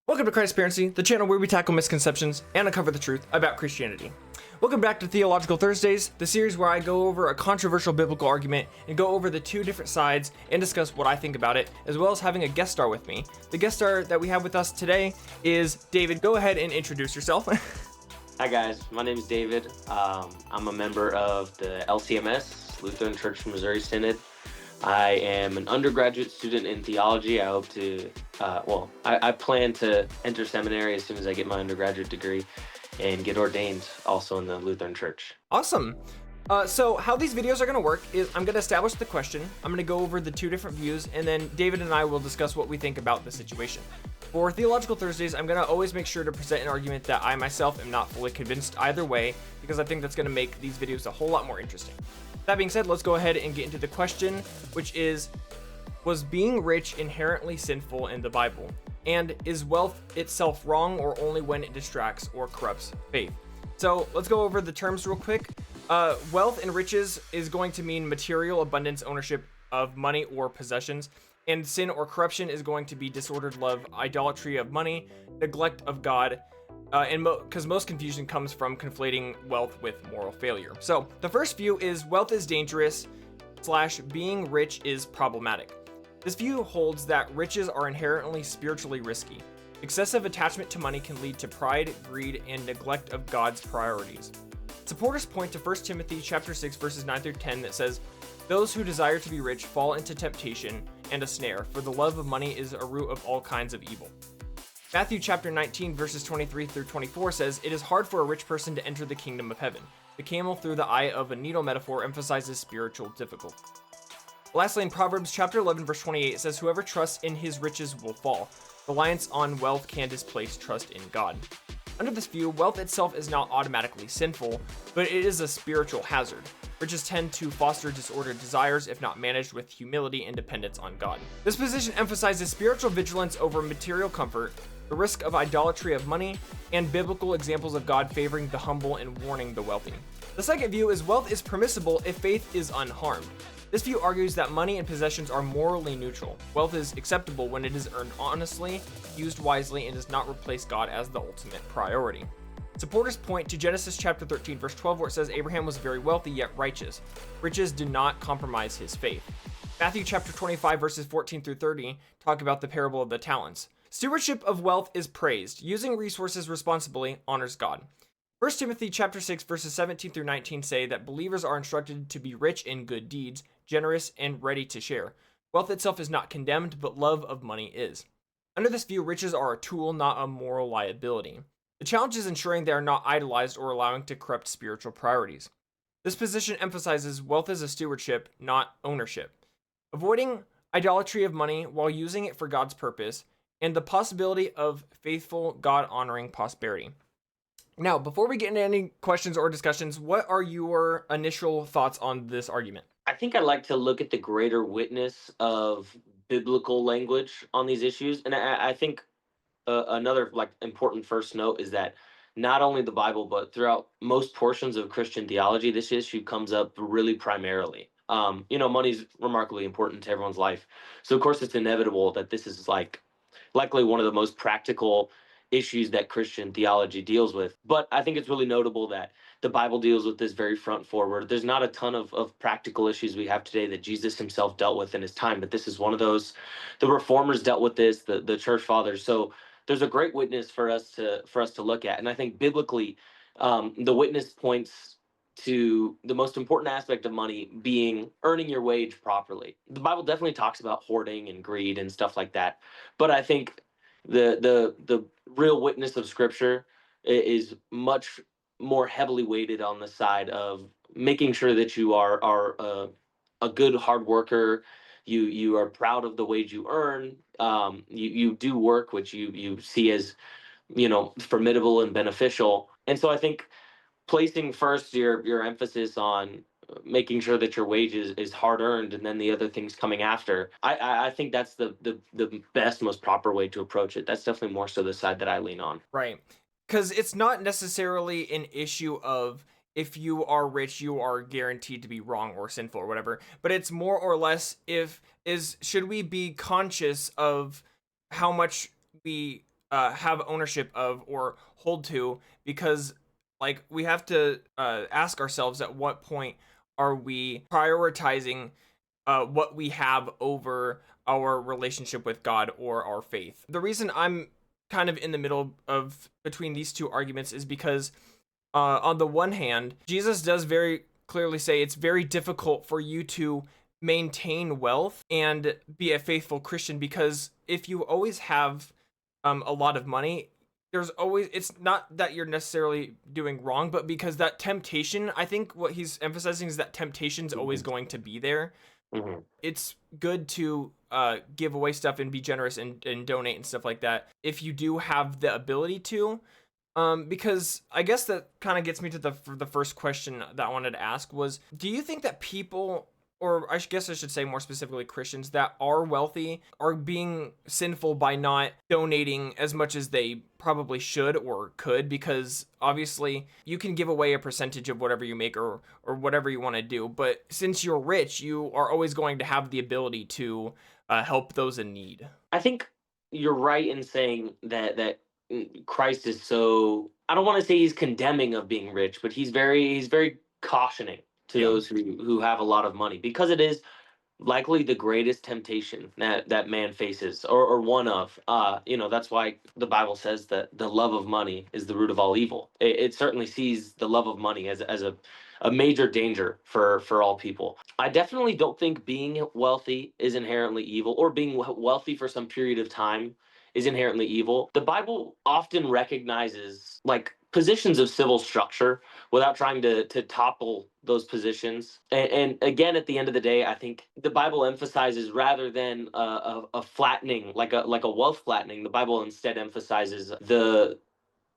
Welcome to Christparency, the channel where we tackle misconceptions and uncover the truth about Christianity. Welcome back to Theological Thursdays, the series where I go over a controversial biblical argument and go over the two different sides and discuss what I think about it, as well as having a guest star with me. The guest star that we have with us today is David. Go ahead and introduce yourself. Hi guys, my name is David. I'm a member of the LCMS, Lutheran Church Missouri Synod. I am an undergraduate student in theology. I hope to, I plan to enter seminary as soon as I get my undergraduate degree and get ordained also in the Lutheran Church. Awesome. So how these videos are going to work is I'm going to establish the question, I'm going to go over the two different views, and then David and I will discuss what we think about the situation. For Theological Thursdays, I'm going to always make sure to present an argument that I myself am not fully convinced either way, because I think that's going to make these videos a whole lot more interesting. That being said, let's go ahead and get into the question, which is, was being rich inherently sinful in the Bible? And is wealth itself wrong or only when it distracts or corrupts faith? So let's go over the terms real quick. Wealth and riches is going to mean material abundance, ownership of money or possessions. And sin or corruption is going to be disordered love, idolatry of money, neglect of God, because most confusion comes from conflating wealth with moral failure. So the first view is wealth is dangerous / being rich is problematic. This view holds that riches are inherently spiritually risky. Excessive attachment to money can lead to pride, greed, and neglect of God's priorities. Supporters point to 1 Timothy chapter 6 verses 9 through 10 that says, "Those who desire to be rich fall into temptation and a snare, for the love of money is a root of all kinds of evil." Matthew chapter 19 verses 23 through 24 says, "It is hard for a rich person to enter the kingdom of heaven. The camel through the eye of a needle" metaphor emphasizes spiritual difficulty. Lastly, in Proverbs chapter 11 verse 28, it says, "Whoever trusts in his riches will fall. Reliance on wealth can displace trust in God." Under this view, wealth itself is not automatically sinful, but it is a spiritual hazard. Riches tend to foster disordered desires if not managed with humility and dependence on God. This position emphasizes spiritual vigilance over material comfort, the risk of idolatry of money, and biblical examples of God favoring the humble and warning the wealthy. The second view is wealth is permissible if faith is unharmed. This view argues that money and possessions are morally neutral. Wealth is acceptable when it is earned honestly, used wisely, and does not replace God as the ultimate priority. Supporters point to Genesis chapter 13 verse 12 where it says Abraham was very wealthy yet righteous. Riches do not compromise his faith. Matthew chapter 25 verses 14 through 30 talk about the parable of the talents. Stewardship of wealth is praised. Using resources responsibly honors God. 1 Timothy chapter 6 verses 17 through 19 say that believers are instructed to be rich in good deeds, generous, and ready to share. Wealth itself is not condemned, but love of money is. Under this view, riches are a tool, not a moral liability. The challenge is ensuring they are not idolized or allowing to corrupt spiritual priorities. This position emphasizes wealth as a stewardship, not ownership. Avoiding idolatry of money while using it for God's purpose, and the possibility of faithful, God-honoring prosperity. Now, before we get into any questions or discussions, what are your initial thoughts on this argument? I think I'd like to look at the greater witness of biblical language on these issues. And I think another important first note is that not only the Bible, but throughout most portions of Christian theology, this issue comes up really primarily. Money's remarkably important to everyone's life. So of course it's inevitable that this is likely one of the most practical issues that Christian theology deals with. But I think it's really notable that the Bible deals with this very front forward. There's not a ton of practical issues we have today that Jesus himself dealt with in his time, but this is one of those. The reformers dealt with this, the church fathers. So there's a great witness for us to look at. And I think biblically, the witness points to the most important aspect of money being earning your wage properly. The Bible definitely talks about hoarding and greed and stuff like that. But I think the real witness of Scripture is much more heavily weighted on the side of making sure that you are a good hard worker. You are proud of the wage you earn. You do work which you see as formidable and beneficial. And so I think placing first your emphasis on making sure that your wages is hard earned and then the other things coming after, I think that's the best, most proper way to approach it. That's definitely more so the side that I lean on. Right. Because it's not necessarily an issue of if you are rich, you are guaranteed to be wrong or sinful or whatever, but it's more or less should we be conscious of how much we have ownership of or hold to, because like we have to ask ourselves, at what point are we prioritizing what we have over our relationship with God or our faith. The reason I'm kind of in the middle of between these two arguments is because on the one hand, Jesus does very clearly say it's very difficult for you to maintain wealth and be a faithful Christian, because if you always have a lot of money, there's always, it's not that you're necessarily doing wrong, but because that temptation, I think what he's emphasizing is that temptation's always Mhm. going to be there. Mhm. It's good to give away stuff and be generous and donate and stuff like that if you do have the ability to. Because I guess that kind of gets me to the first question that I wanted to ask was, do you think that people, or I guess I should say more specifically Christians that are wealthy, are being sinful by not donating as much as they probably should or could? Because obviously you can give away a percentage of whatever you make, or whatever you want to do, but since you're rich, you are always going to have the ability to help those in need. I think you're right in saying that Christ is so, I don't want to say he's condemning of being rich, but he's very cautioning to Yeah. those who have a lot of money, because it is likely the greatest temptation that man faces, or one of. That's why the Bible says that the love of money is the root of all evil. It certainly sees the love of money as a major danger for all people. I definitely don't think being wealthy is inherently evil, or being wealthy for some period of time is inherently evil. The Bible often recognizes like positions of civil structure without trying to topple those positions. And again, at the end of the day, I think the Bible emphasizes, rather than a flattening, like a wealth flattening, the Bible instead emphasizes the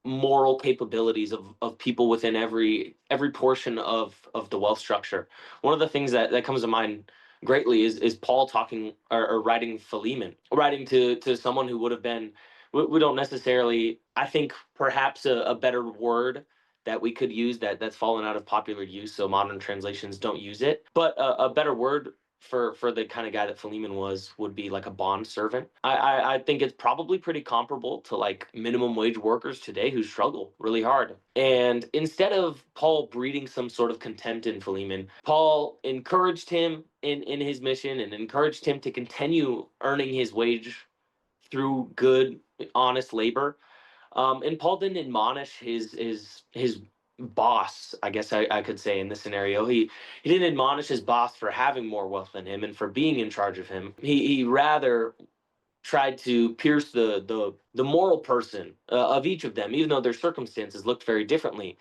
moral capabilities of people within every portion of the wealth structure. One of the things that comes to mind greatly is Paul talking, or writing Philemon, writing to someone who would have been, we don't necessarily, I think perhaps a better word that we could use, that's fallen out of popular use, so modern translations don't use it, but a better word for the kind of guy that Philemon was would be like a bond servant. I think it's probably pretty comparable to like minimum wage workers today who struggle really hard. And instead of Paul breeding some sort of contempt in Philemon, Paul encouraged him in his mission, and encouraged him to continue earning his wage through good, honest labor. And Paul didn't admonish his boss, I guess I could say in this scenario. He didn't admonish his boss for having more wealth than him and for being in charge of him. He rather tried to pierce the moral person of each of them, even though their circumstances looked very differently.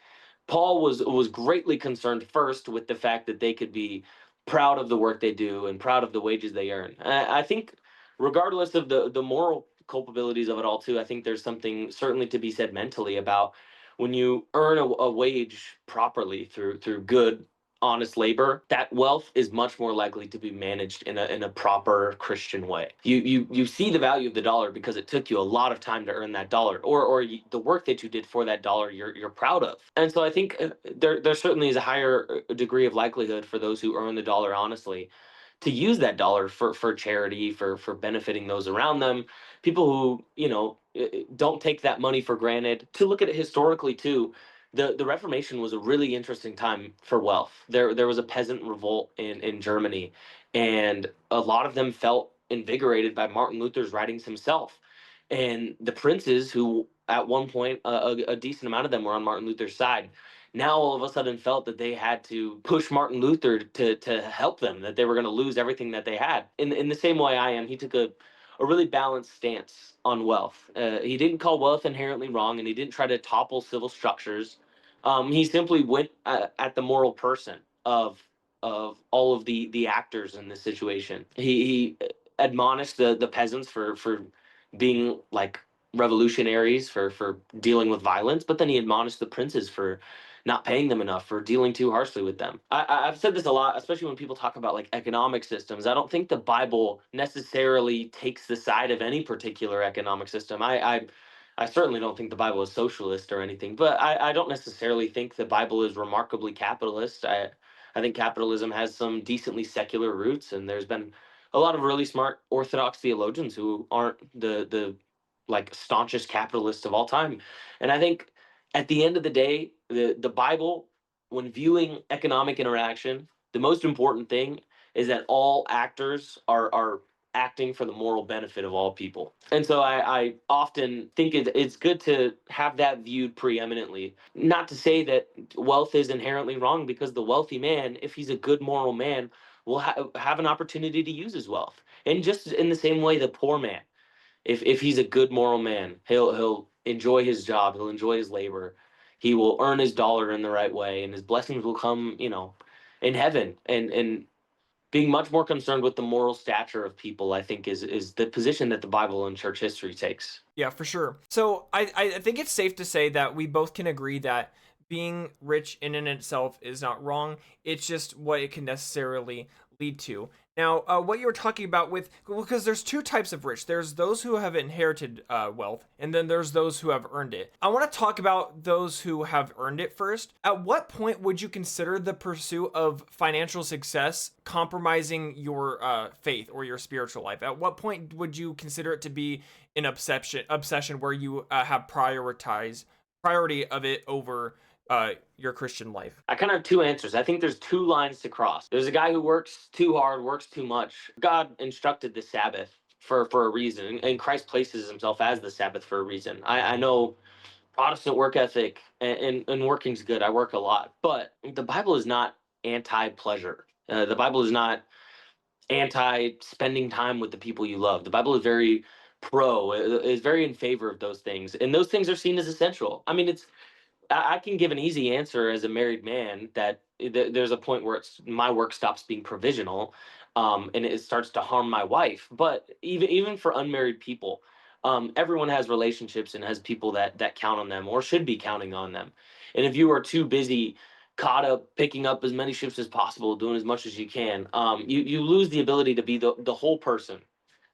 Paul was greatly concerned first with the fact that they could be proud of the work they do and proud of the wages they earn. I think, regardless of the moral culpabilities of it all, too, I think there's something certainly to be said mentally about when you earn a wage properly through good, honest labor, that wealth is much more likely to be managed in a proper Christian way. You see the value of the dollar because it took you a lot of time to earn that dollar, or the work that you did for that dollar you're proud of. And so I think there certainly is a higher degree of likelihood for those who earn the dollar honestly to use that dollar for charity, for benefiting those around them, people who don't take that money for granted. To look at it historically too, the Reformation was a really interesting time for wealth. There was a peasant revolt in Germany, and a lot of them felt invigorated by Martin Luther's writings himself. And the princes, who at one point a decent amount of them were on Martin Luther's side, now all of a sudden felt that they had to push Martin Luther to help them, that they were going to lose everything that they had. In the same way I am, he took a really balanced stance on wealth. He didn't call wealth inherently wrong, and he didn't try to topple civil structures. He simply went at the moral person of all of the actors in this situation. He admonished the peasants for being like revolutionaries, for dealing with violence, but then he admonished the princes for not paying them enough, for dealing too harshly with them. I've said this a lot, especially when people talk about like economic systems. I don't think the Bible necessarily takes the side of any particular economic system. I certainly don't think the Bible is socialist or anything, but I don't necessarily think the Bible is remarkably capitalist. I think capitalism has some decently secular roots, and there's been a lot of really smart Orthodox theologians who aren't the like staunchest capitalists of all time. And I think at the end of the day, the Bible, when viewing economic interaction, the most important thing is that all actors are acting for the moral benefit of all people. And so I often think it's good to have that viewed preeminently. Not to say that wealth is inherently wrong, because the wealthy man, if he's a good moral man, will have an opportunity to use his wealth. And just in the same way, the poor man, if he's a good moral man, he'll enjoy his job, he'll enjoy his labor, he will earn his dollar in the right way, and his blessings will come, in heaven. And being much more concerned with the moral stature of people, I think, is the position that the Bible and church history takes. Yeah, for sure. So I think it's safe to say that we both can agree that being rich in and itself is not wrong. It's just what it can necessarily lead to. Now, what you were talking about with, because there's two types of rich. There's those who have inherited wealth, and then there's those who have earned it. I want to talk about those who have earned it first. At what point would you consider the pursuit of financial success compromising your faith or your spiritual life? At what point would you consider it to be an obsession where you have priority of it over your Christian life? I kind of have two answers. I think there's two lines to cross. There's a guy who works too hard, works too much. God instructed the Sabbath for a reason, and Christ places himself as the Sabbath for a reason. I know Protestant work ethic and working's good. I work a lot, but the Bible is not anti-pleasure. The Bible is not anti spending time with the people you love. The Bible is very is very in favor of those things, and those things are seen as essential. I mean, I can give an easy answer as a married man that there's a point where my work stops being provisional, and it starts to harm my wife. But even for unmarried people, everyone has relationships and has people that count on them or should be counting on them. And if you are too busy, caught up picking up as many shifts as possible, doing as much as you can, you lose the ability to be the whole person.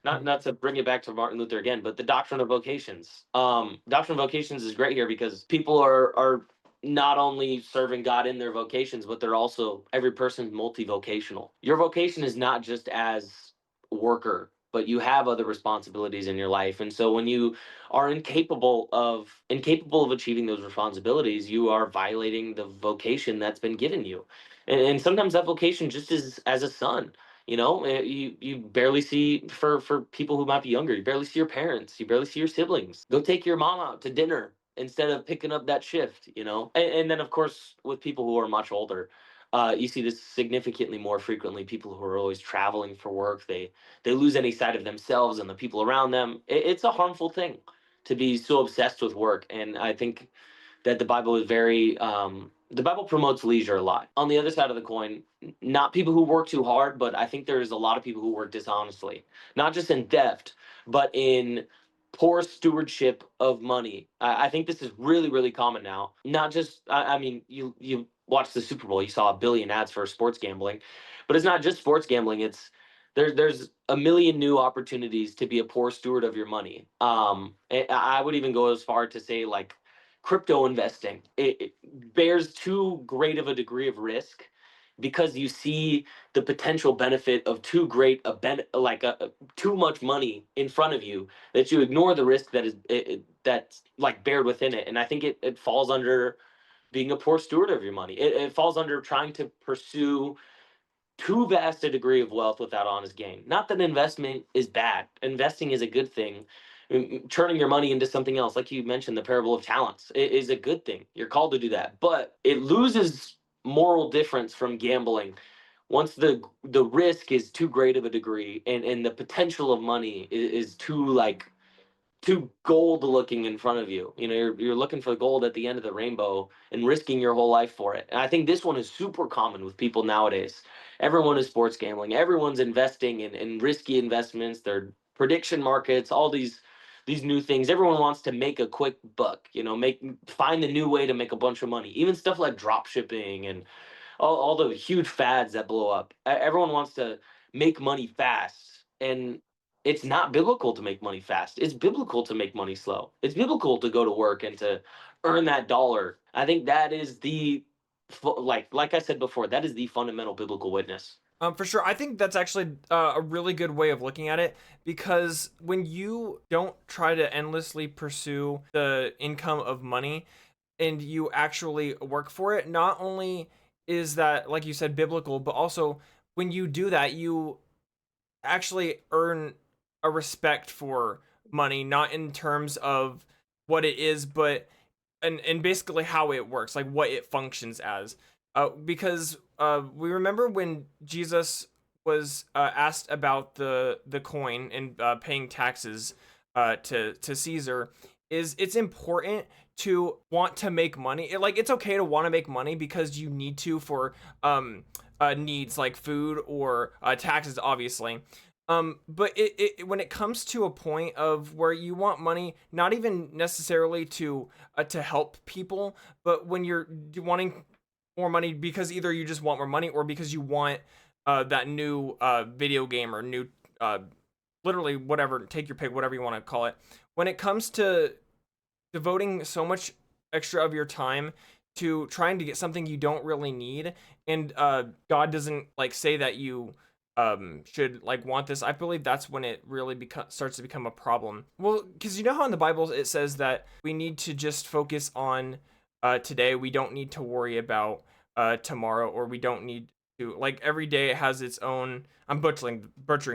Not to bring it back to Martin Luther again, but the doctrine of vocations. Doctrine of vocations is great here because people are not only serving God in their vocations, but they're also, every person's multi-vocational. Your vocation is not just as worker, but you have other responsibilities in your life. And so when you are incapable of achieving those responsibilities, you are violating the vocation that's been given you. And sometimes that vocation just is as a son. You barely see, for people who might be younger, you barely see your parents, you barely see your siblings. Go take your mom out to dinner instead of picking up that shift. And then of course with people who are much older, you see this significantly more frequently. People who are always traveling for work, they lose any sight of themselves and the people around them. It's a harmful thing to be so obsessed with work. And I think that the Bible promotes leisure a lot. On the other side of the coin, not people who work too hard, but I think there's a lot of people who work dishonestly, not just in theft, but in poor stewardship of money. I think this is really, really common now. Not just, I mean, you watched the Super Bowl, you saw a billion ads for sports gambling, but it's not just sports gambling. There's a million new opportunities to be a poor steward of your money. And I would even go as far to say, like, crypto investing, it bears too great of a degree of risk because you see the potential benefit of too great too much money in front of you, that you ignore the risk that's like bared within it. And I think it falls under being a poor steward of your money. It falls under trying to pursue too vast a degree of wealth without honest gain. Not that investment is bad. Investing is a good thing. Turning your money into something else, like you mentioned, the parable of talents, is a good thing. You're called to do that, but it loses moral difference from gambling once the risk is too great of a degree, and the potential of money is too gold looking in front of you. You're looking for gold at the end of the rainbow and risking your whole life for it. And I think this one is super common with people nowadays. Everyone is sports gambling. Everyone's investing in risky investments. Their prediction markets, all these new things. Everyone wants to make a quick buck, find the new way to make a bunch of money. Even stuff like drop shipping and all the huge fads that blow up. Everyone wants to make money fast. And it's not biblical to make money fast. It's biblical to make money slow. It's biblical to go to work and to earn that dollar. I think that is like I said before, that is the fundamental biblical witness. For sure. I think that's actually a really good way of looking at it, because when you don't try to endlessly pursue the income of money and you actually work for it, not only is that, like you said, biblical, but also when you do that, you actually earn a respect for money, not in terms of what it is, but and basically how it works, like what it functions as. Because we remember when Jesus was asked about the coin and paying taxes to Caesar, is it's important to want to make money. Like it's okay to want to make money because you need to for needs like food or taxes, obviously. But when it comes to a point of where you want money, not even necessarily to help people, but when you're wanting more money because either you just want more money or because you want that new video game or new uh, literally whatever, take your pick, whatever you want to call it. When it comes to devoting so much extra of your time to trying to get something you don't really need, and God doesn't like say that you should like want this, I believe that's when it really starts to become a problem. Well, because you know how in the Bible it says that we need to just focus on today, we don't need to worry about tomorrow, or we don't need to, like, every day it has its own, I'm butchering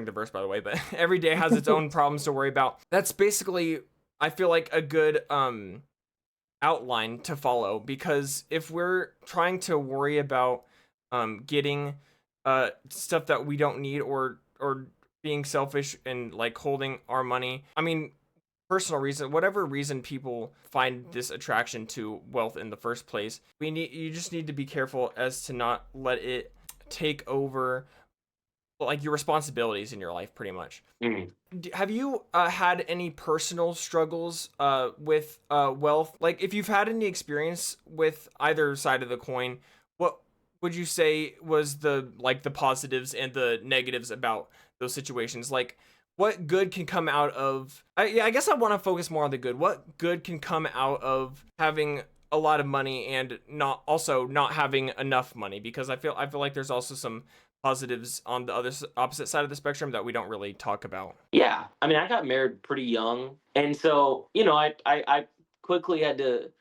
the verse, by the way, but every day has its own problems to worry about. That's basically, I feel like, a good outline to follow, because if we're trying to worry about getting stuff that we don't need, or being selfish and like holding our money, I mean, personal reason, whatever reason people find this attraction to wealth in the first place, you just need to be careful as to not let it take over like your responsibilities in your life, pretty much. Mm. Have you had any personal struggles with wealth? Like, if you've had any experience with either side of the coin, what would you say was the positives and the negatives about those situations? Like, what good can come out of? Yeah, I guess I want to focus more on the good. What good can come out of having a lot of money and not having enough money? Because I feel like there's also some positives on the opposite side of the spectrum that we don't really talk about. Yeah, I mean, I got married pretty young, and so I quickly had to.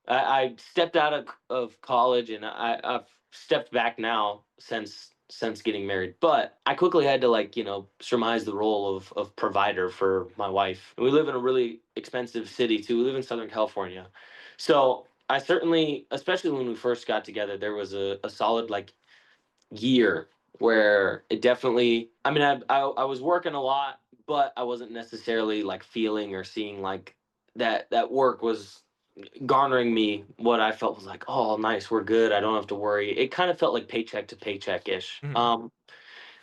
I stepped out of college, and I've stepped back now since getting married. But I quickly had to, like, surmise the role of provider for my wife. And we live in a really expensive city too. We live in Southern California, so I certainly, especially when we first got together, there was a solid like year where it definitely, I mean, I was working a lot, but I wasn't necessarily like feeling or seeing like that work was garnering me what I felt was like, oh, nice, we're good, I don't have to worry. It kind of felt like paycheck to paycheck ish. Mhm.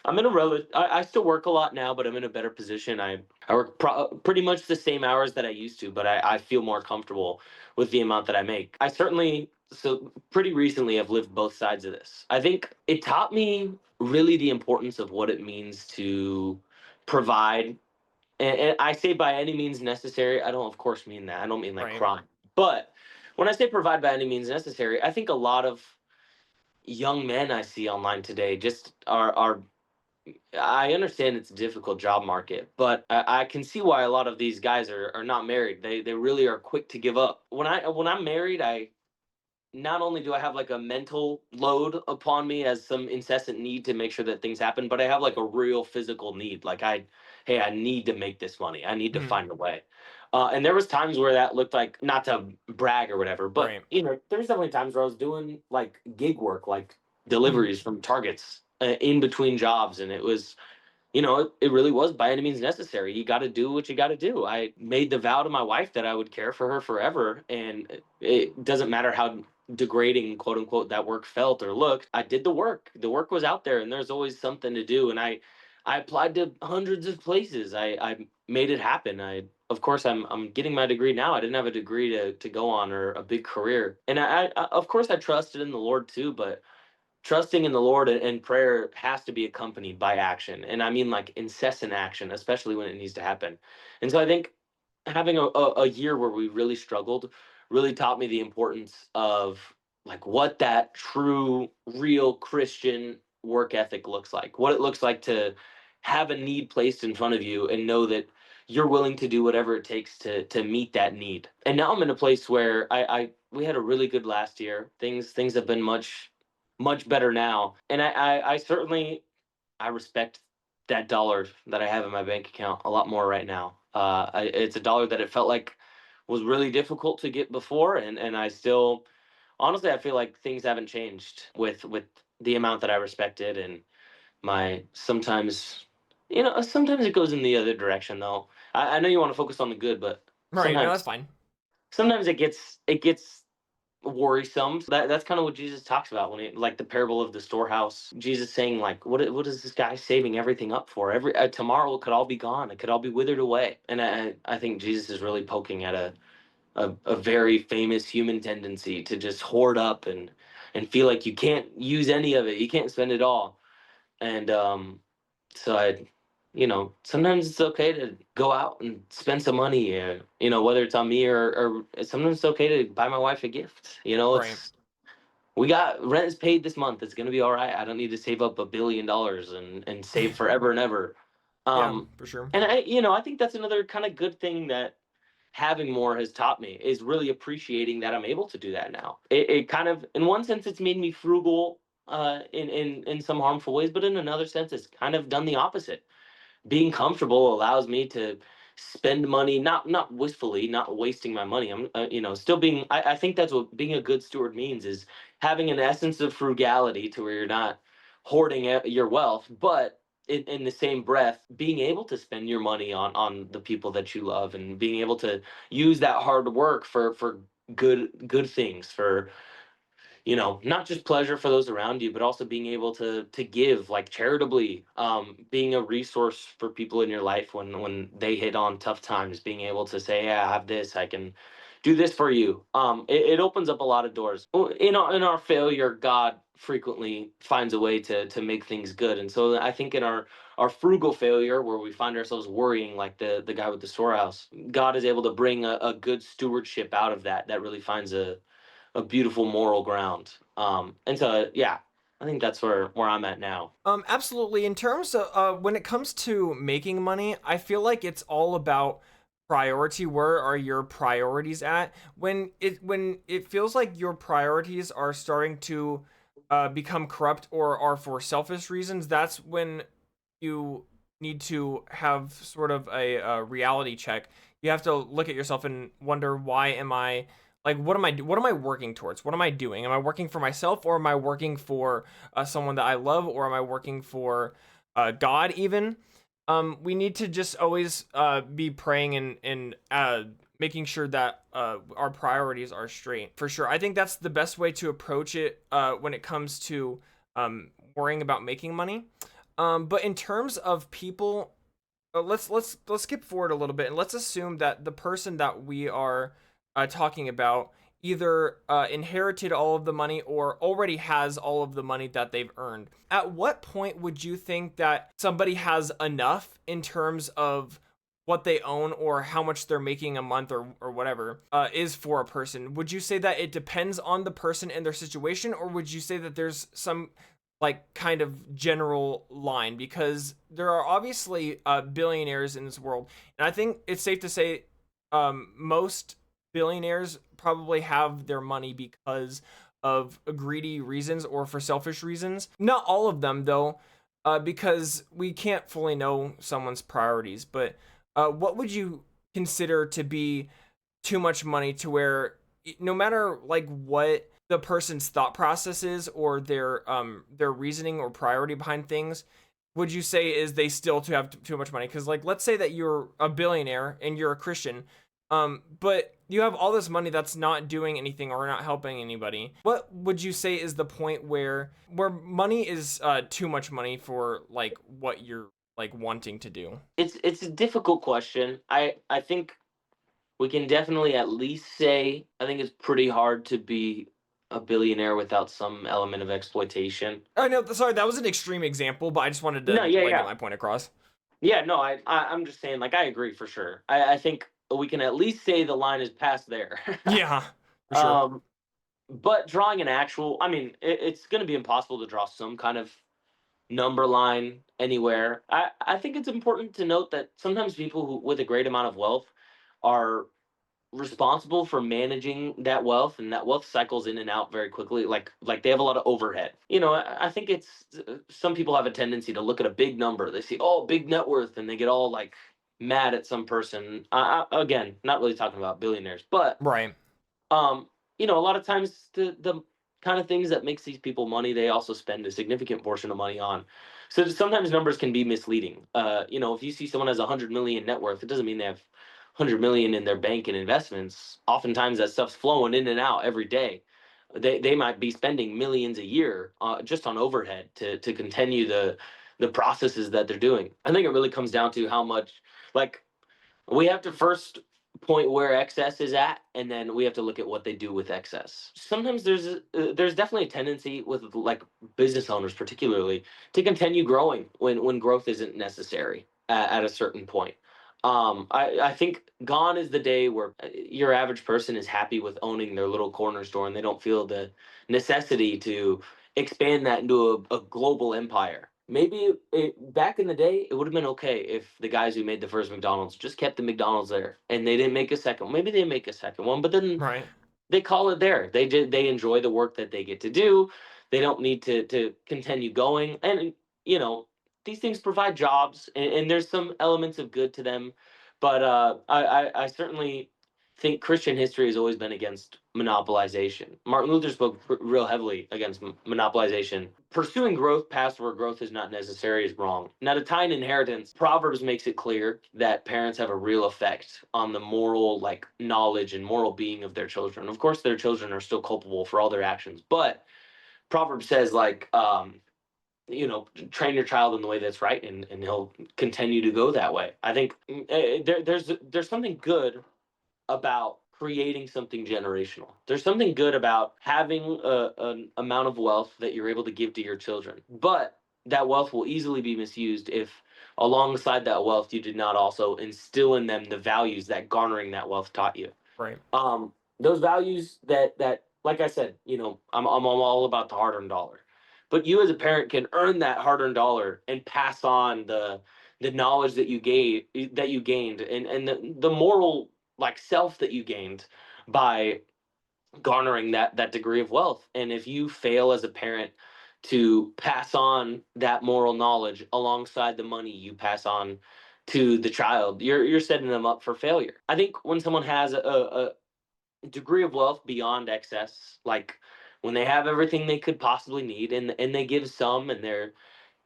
I'm in a I still work a lot now, but I'm in a better position. I work pretty much the same hours that I used to, but I feel more comfortable with the amount that I make. I certainly, so pretty recently, I've lived both sides of this. I think it taught me really the importance of what it means to provide. And I say by any means necessary. I don't, of course, mean that. I don't mean like Right. crime. But when I say provide by any means necessary, I think a lot of young men I see online today just are I understand it's a difficult job market, but I can see why a lot of these guys are not married. They really are quick to give up. When I'm married, I not only do I have like a mental load upon me as some incessant need to make sure that things happen, but I have like a real physical need. Like hey, I need to make this money. I need to Mhm. find a way. And there was times where that looked like, not to brag or whatever, but Right. there's definitely times where I was doing like gig work, like Mhm. deliveries from Targets in between jobs, and it was it really was by any means necessary. You got to do what you got to do. I made the vow to my wife that I would care for her forever. And it doesn't matter how degrading, quote unquote, that work felt or looked. I did the work. The work was out there, and there's always something to do. And I applied to hundreds of places. I made it happen. Of course, I'm getting my degree now. I didn't have a degree to go on or a big career. And of course, I trusted in the Lord too, but trusting in the Lord and prayer has to be accompanied by action. And I mean like incessant action, especially when it needs to happen. And so I think having a year where we really struggled really taught me the importance of like what that true, real Christian work ethic looks like, what it looks like to have a need placed in front of you and know that you're willing to do whatever it takes to meet that need. And now I'm in a place where I we had a really good last year. Things have been much better now, and I certainly I respect that dollar that I have in my bank account a lot more right now. It's a dollar that it felt like was really difficult to get before, and I still honestly I feel like things haven't changed with the amount that I respected and my sometimes sometimes it goes in the other direction though. I know you want to focus on the good, but Right. No, that's sometimes fine. sometimes it gets worrisome. That's kind of what Jesus talks about when he, like the parable of the storehouse. Jesus saying like, what is this guy saving everything up for? Every tomorrow it could all be gone. It could all be withered away. And I think Jesus is really poking at a very famous human tendency to just hoard up and feel like you can't use any of it. You can't spend it all. And so sometimes it's okay to go out and spend some money, whether it's on me or sometimes it's okay to buy my wife a gift. Right. It's we got rent is paid this month. It's gonna be all right. I don't need to save up $1 billion and save forever and ever. Yeah, Um, for sure. and I think that's another kind of good thing that having more has taught me is really appreciating that I'm able to do that now. It kind of, in one sense, it's made me frugal in some harmful ways, but in another sense, it's kind of done the opposite. Being comfortable allows me to spend money not wistfully, not wasting my money. I'm still being I think that's what being a good steward means, is having an essence of frugality to where you're not hoarding your wealth, but in the same breath being able to spend your money on the people that you love, and being able to use that hard work for good things, for not just pleasure for those around you, but also being able to give like charitably, being a resource for people in your life when they hit on tough times, being able to say, yeah, I have this, I can do this for you. It opens up a lot of doors. In our failure, God frequently finds a way to make things good. And so I think in our frugal failure, where we find ourselves worrying like the guy with the storehouse, God is able to bring a good stewardship out of that really finds a beautiful moral ground. And so yeah, I think that's where I'm at now. Absolutely. In terms of when it comes to making money, I feel like it's all about priority. Where are your priorities at? When it feels like your priorities are starting to become corrupt or are for selfish reasons, that's when you need to have sort of a reality check. You have to look at yourself and wonder, why am I like, what am I working towards? What am I doing? Am I working for myself, or am I working for someone that I love, or am I working for God even? We need to just always be praying and making sure that our priorities are straight, for sure. I think that's the best way to approach it when it comes to worrying about making money. But in terms of people, let's skip forward a little bit, and let's assume that the person that we are talking about either inherited all of the money or already has all of the money that they've earned. At what point would you think that somebody has enough in terms of what they own or how much they're making a month, or whatever is for a person? Would you say that it depends on the person and their situation, or would you say that there's some like kind of general line? Because there are obviously billionaires in this world, and I think it's safe to say most billionaires probably have their money because of greedy reasons or for selfish reasons. Not all of them though, because we can't fully know someone's priorities. But what would you consider to be too much money, to where no matter like what the person's thought process is or their reasoning or priority behind things, would you say is they still to have too much money? Because like, let's say that you're a billionaire and you're a Christian, but you have all this money that's not doing anything or not helping anybody. What would you say is the point where money is too much money for like what you're like wanting to do? It's a difficult question. I think we can definitely at least say I think it's pretty hard to be a billionaire without some element of exploitation. I know, sorry, that was an extreme example, but I just wanted No, to yeah, like get yeah. my point across. Yeah, no, I'm just saying, like, I agree for sure. I think we can at least say the line is past there. Yeah, for sure. um, but drawing an actual, I mean, it's going to be impossible to draw some kind of number line anywhere. I think it's important to note that sometimes people with a great amount of wealth are responsible for managing that wealth, and that wealth cycles in and out very quickly, like they have a lot of overhead. I think it's some people have a tendency to look at a big number, they see, oh, big net worth, and they get all like mad at some person. Again, not really talking about billionaires, but Right. um a lot of times the kind of things that makes these people money, they also spend a significant portion of money on. So sometimes numbers can be misleading. If you see someone has 100 million net worth, it doesn't mean they have 100 million in their bank and investments. Oftentimes that stuff's flowing in and out every day. They might be spending millions a year just on overhead to continue the processes that they're doing. I think it really comes down to how much, like, we have to first point where excess is at, and then we have to look at what they do with excess. Sometimes there's definitely a tendency with like business owners particularly to continue growing when growth isn't necessary at a certain point. I think gone is the day where your average person is happy with owning their little corner store and they don't feel the necessity to expand that into a global empire. Maybe back in the day, it would have been okay if the guys who made the first McDonald's just kept the McDonald's there and they didn't make a second. Maybe they make a second one, but then Right. they call it there. They enjoy the work that they get to do. They don't need to continue going. And you know, these things provide jobs, and there's some elements of good to them. But I certainly think Christian history has always been against monopolization. Martin Luther spoke real heavily against monopolization. Pursuing growth past where growth is not necessary is wrong. Now, to tie in inheritance, Proverbs makes it clear that parents have a real effect on the moral, like, knowledge and moral being of their children. Of course, their children are still culpable for all their actions, but Proverbs says, like, train your child in the way that's right, and he'll continue to go that way. I think there's something good about creating something generational. There's something good about having an amount of wealth that you're able to give to your children. But that wealth will easily be misused if, alongside that wealth, you did not also instill in them the values that garnering that wealth taught you. Right. Those values that, like I said, I'm all about the hard-earned dollar. But you as a parent can earn that hard-earned dollar and pass on the knowledge that you gained, and the moral, like, self that you gained by garnering that degree of wealth. And if you fail as a parent to pass on that moral knowledge alongside the money you pass on to the child, you're setting them up for failure. I think when someone has a degree of wealth beyond excess, like when they have everything they could possibly need, and they give some, and they're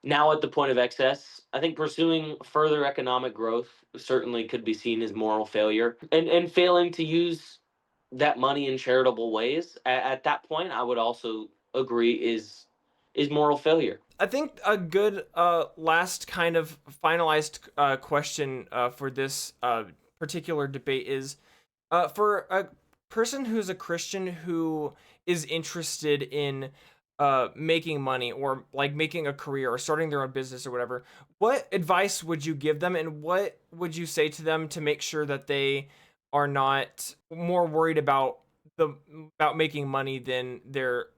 now at the point of excess, I think pursuing further economic growth certainly could be seen as moral failure. And failing to use that money in charitable ways at that point, I would also agree is moral failure. I think a good last kind of finalized question for this particular debate is for a person who's a Christian who is interested in making money, or like making a career or starting their own business or whatever. What advice would you give them, and what would you say to them to make sure that they are not more worried the about making money than their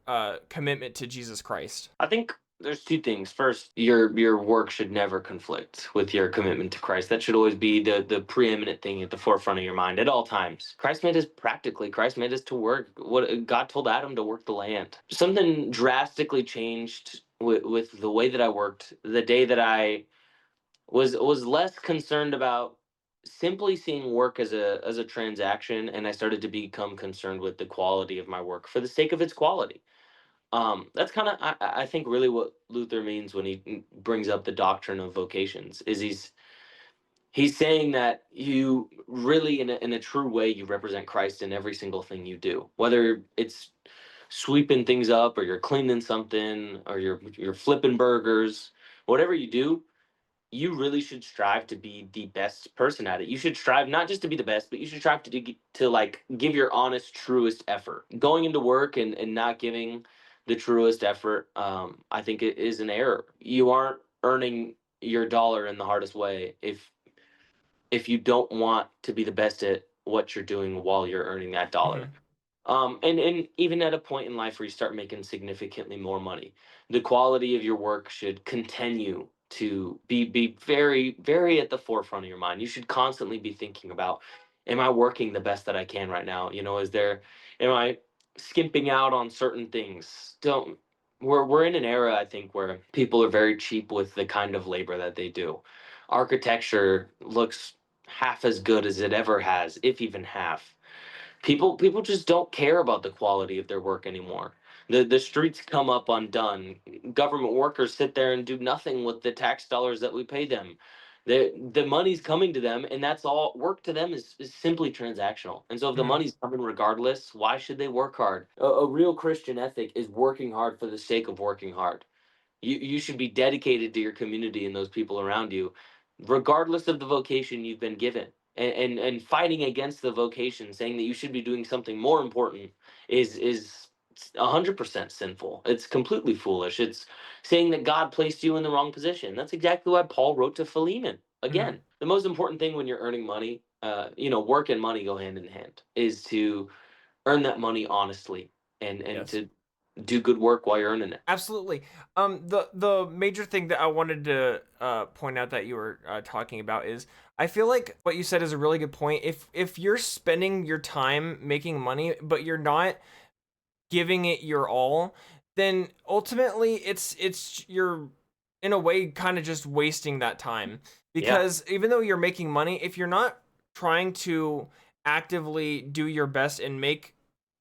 commitment to Jesus Christ? I think there's two things. First, your work should never conflict with your commitment to Christ. That should always be the preeminent thing at the forefront of your mind at all times. Christ made us to work. What God told Adam, to work the land. Something drastically changed with the way that I worked the day that I was less concerned about simply seeing work as a transaction, and I started to become concerned with the quality of my work for the sake of its quality. That's kind of, I think, really what Luther means when he brings up the doctrine of vocations. Is he's saying that you really, in a true way, you represent Christ in every single thing you do, whether it's sweeping things up, or you're cleaning something, or you're flipping burgers. Whatever you do, you really should strive to be the best person at it. You should strive not just to be the best, but you should strive to like give your honest, truest effort. Going into work and not giving the truest effort, I think it is an error. You aren't earning your dollar in the hardest way if you don't want to be the best at what you're doing while you're earning that dollar. Mhm. And even at a point in life where you start making significantly more money, the quality of your work should continue to be very, very at the forefront of your mind. You should constantly be thinking about, am I working the best that I can right now? Am I skimping out on certain things? Don't we're in an era, I think, where people are very cheap with the kind of labor that they do. Architecture looks half as good as it ever has, if even half. People just don't care about the quality of their work anymore. The streets come up undone. Government workers sit there and do nothing with the tax dollars that we pay them. The money's coming to them, and that's all. Work to them is simply transactional. And so if the Mhm. money's coming regardless, why should they work hard? A real Christian ethic is working hard for the sake of working hard. You should be dedicated to your community and those people around you, regardless of the vocation you've been given. And fighting against the vocation, saying that you should be doing something more important, is 100% sinful. It's completely foolish. It's saying that God placed you in the wrong position. That's exactly why Paul wrote to Philemon. Mhm. Again, the most important thing when you're earning money, work and money go hand in hand, is to earn that money honestly, and Yes. to do good work while you're earning it. Absolutely. The major thing that I wanted to point out that you were talking about is I feel like what you said is a really good point. If you're spending your time making money, but you're not giving it your all, then ultimately it's you're in a way kind of just wasting that time, Yeah. because even though you're making money, if you're not trying to actively do your best and make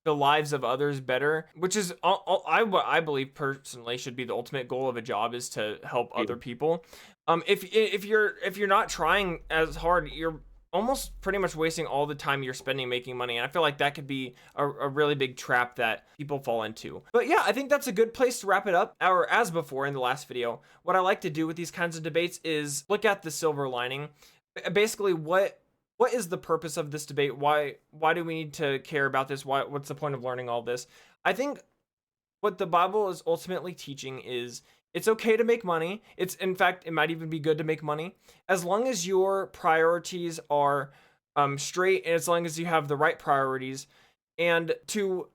the lives of others better, which is what I believe personally should be the ultimate goal of a job, is to help other people. If you're not trying as hard, you're almost pretty much wasting all the time you're spending making money. And I feel like that could be a really big trap that people fall into. But yeah, I think that's a good place to wrap it up. Or as before in the last video, what I like to do with these kinds of debates is look at the silver lining. Basically, what is the purpose of this debate? Why do we need to care about this? What's the point of learning all this? I think what the Bible is ultimately teaching is it's okay to make money. It's, in fact, it might even be good to make money as long as your priorities are straight, and as long as you have the right priorities, and to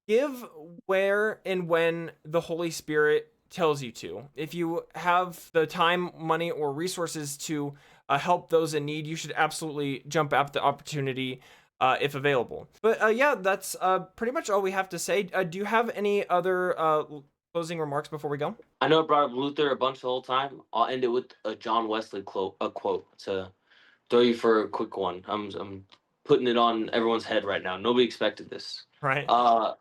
give where and when the Holy Spirit tells you to. If you have the time, money, or resources to help those in need, you should absolutely jump at the opportunity if available. But yeah, that's pretty much all we have to say. Do you have any other closing remarks before we go? I know I brought up Luther a bunch the whole time. I'll end it with a John Wesley quote. A quote to throw you for a quick one. I'm putting it on everyone's head right now. Nobody expected this. Right. Uh,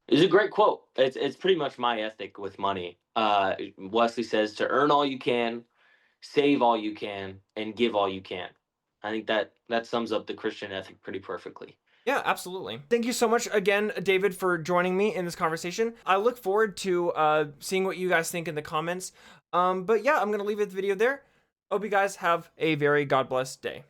it's a great quote. It's pretty much my ethic with money. Wesley says to earn all you can, save all you can, and give all you can. I think that sums up the Christian ethic pretty perfectly. Yeah, absolutely. Thank you so much again, David, for joining me in this conversation. I look forward to seeing what you guys think in the comments. But yeah, I'm going to leave the video there. Hope you guys have a very God bless day.